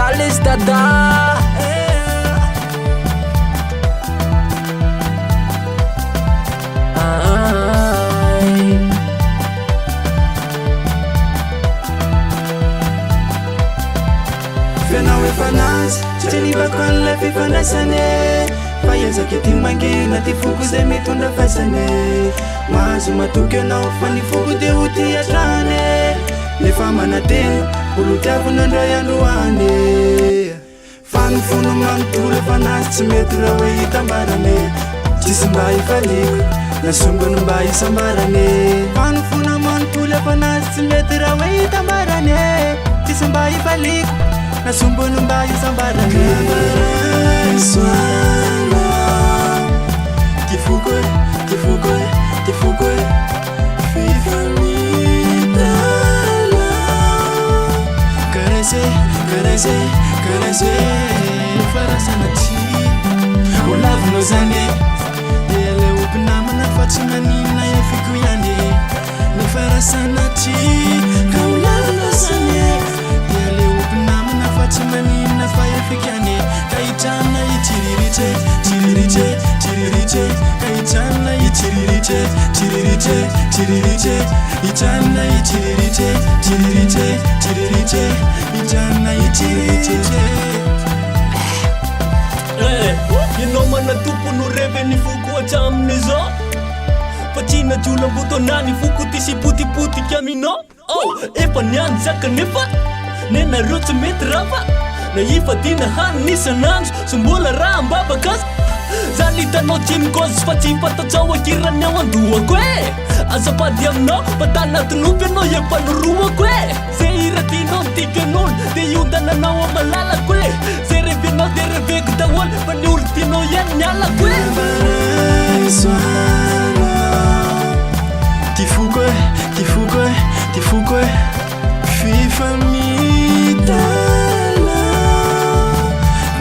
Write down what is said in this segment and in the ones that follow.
Gonzales dada. Fianao efa nazy tsy anivako an'ilay fifandraisane fa ezaka ty mangina ty foko zay mitondra faisane mahazo matoky anao fa ny foko dia ho ty atrane nefa manatena olo tiavina andray androany fa ny fono manontolo efa nazy tsy mety raha hoe hitambarane tsisy mba hifaliko na sombony mba hisambarane fa ny fono manontolo efa nazy tsy mety raha hoe hitambarane tsisy mba hifaliko na sombony mba hisambarane soana tifukoe tifukoe tifukoe fifamitala caresse caresse caresse farasanati olavino zane ele upinamana fatsy manina efiko yane ny farasanati ka olavino zane ele upinamana fatsy manina fa efiko yane kaitana itiririche tiririche tiririche kaitana itiririche tiririche tiririche itana itiririche tiririche tiririche itana itiririche Ianao manatopo no reve ny foko hatramin'izao fa tsy najolam-botona ny foko ty sy potipotika aminao efa nianjaka nefa nenareo tsy mety rafa na ifadiana haniny isanandro so mbola raha ambabakazy zany hitanao tsinikozy fa tsy fatatsao akirany ao andohako azafady aminao fa tanatinopy anao efa noroako zay iratinao mitikan'olo dia iondananao amalalako zay revenao dia reveko daholo fa ny olo tianao ihany mialako tifukoe tifukoe tifukoe fifamitala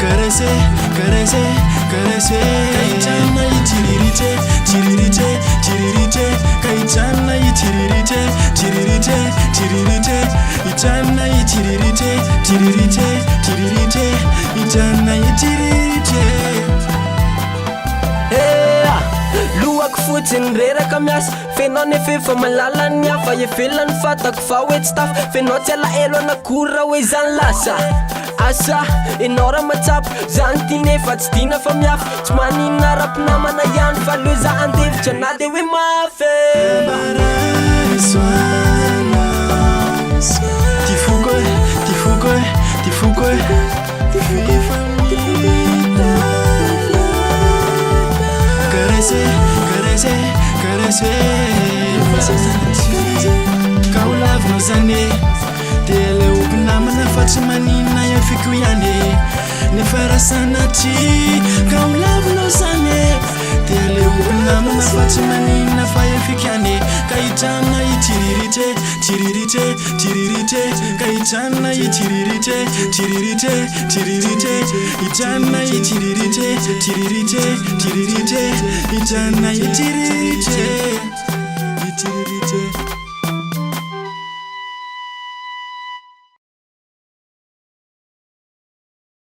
caresse caresse caresse kaitana itiririche tiririche tiririche kaitana itiririche tiririche tiririche itana itiririche tiririche tiririche itana itiririche Loako fotsiny reraka miasa fenao nefa efa malalany hafa evelany fatako fa hoe tsy tafy fenao tsy alaelo anakory raha hoe zany lasa asa enao raha matsapa zany ty nefa tsy dina fa miafa tsy manina rampinamana ihany fa loe za andevitra na dia hoe mafy tifukoe tifukoe tifukoe caresse caresse caresse ka olavino zane dia le opinamana fa tsy manina efiko ihany nefa rasanatry ka olavino zane dia le opinamana fa tsy manina fa efiko ihany ka itrana itiririche tiririche tiririche ka itrana itiririche tiririche tiririche itrana itiririche tiririche tiririche itana itiririche